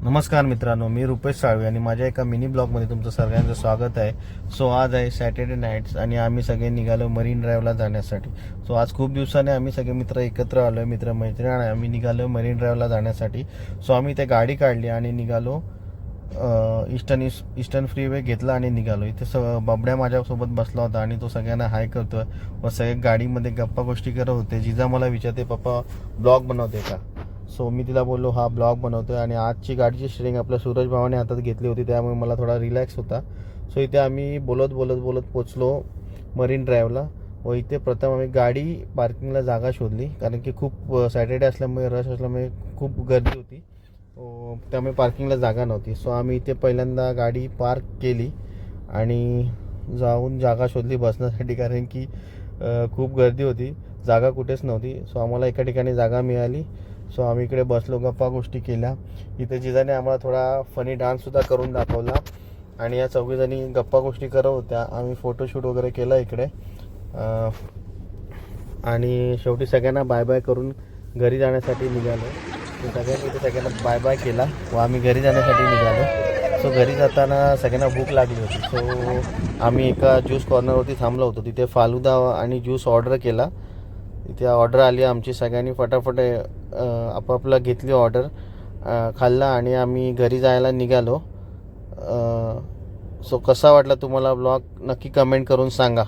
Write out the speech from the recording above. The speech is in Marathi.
नमस्कार मित्रांनो, मी रुपेश साळवे आणि माझ्या एका मिनी ब्लॉगमध्ये तुमचं सगळ्यांचं स्वागत आहे. सो आज आहे सॅटर्डे नाईट्स आणि आम्ही सगळे निघालो मरीन ड्राईव्हला जाण्यासाठी. सो आज खूप दिवसाने आम्ही सगळे मित्र एकत्र आलो आहे, मित्रमैत्रिणी, आणि आम्ही निघालो मरीन ड्राईव्हला जाण्यासाठी. सो आम्ही ते गाडी काढली आणि निघालो. ईस्टर्न फ्रीवे घेतला आणि निघालो. इथे बबड्या माझ्यासोबत बसला होता आणि तो सगळ्यांना हाय करतोय व सगळे गाडीमध्ये गप्पा गोष्टी करत होते. जिजा मला विचारते, पप्पा ब्लॉग बनवते का? सो मी तिला बोललो हा ब्लॉग बनवतोय. आणि आजची गाडीची स्टेरिंग आपल्या सूरज भावाने हातात घेतली होती, त्यामुळे मला थोडा रिलॅक्स होता. सो इथे आम्ही बोलत पोचलो मरीन ड्राईव्हला. व इथे प्रथम आम्ही गाडी पार्किंगला जागा शोधली, कारण की खूप सॅटर्डे असल्यामुळे रश असल्यामुळे खूप गर्दी होती, त्यामुळे पार्किंगला जागा नव्हती. सो आम्ही इथे पहिल्यांदा गाडी पार्क केली आणि जाऊन जागा शोधली बसण्यासाठी, कारण की खूप गर्दी होती, जागा कुठेच नव्हती. सो आम्हाला एका ठिकाणी जागा मिळाली. सो आम्ही इकडे बसलो, गप्पा गोष्टी केल्या. इथे जिजाने आम्हाला थोडा फनी डान्ससुद्धा करून दाखवला आणि या चौघीजणी गप्पा गोष्टी करत होत्या. आम्ही फोटोशूट वगैरे केलं इकडे आणि शेवटी सगळ्यांना बाय बाय करून घरी जाण्यासाठी निघालो. सगळ्यांनी इथे सगळ्यांना बाय बाय केला व आम्ही घरी जाण्यासाठी निघालो. सो घरी जाताना सगळ्यांना भूक लागली होती. सो आम्ही एका ज्यूस कॉर्नरवरती थांबलो होतो. तिथे फालुदा आणि ज्यूस ऑर्डर केला. इथे ऑर्डर आली आमची. सगळ्यांनी फटाफट आपापला घेतली ऑर्डर, खाल्ला आणि आम्ही घरी जायला निघालो. सो कसा वाटला तुम्हाला ब्लॉग नक्की कमेंट करून सांगा.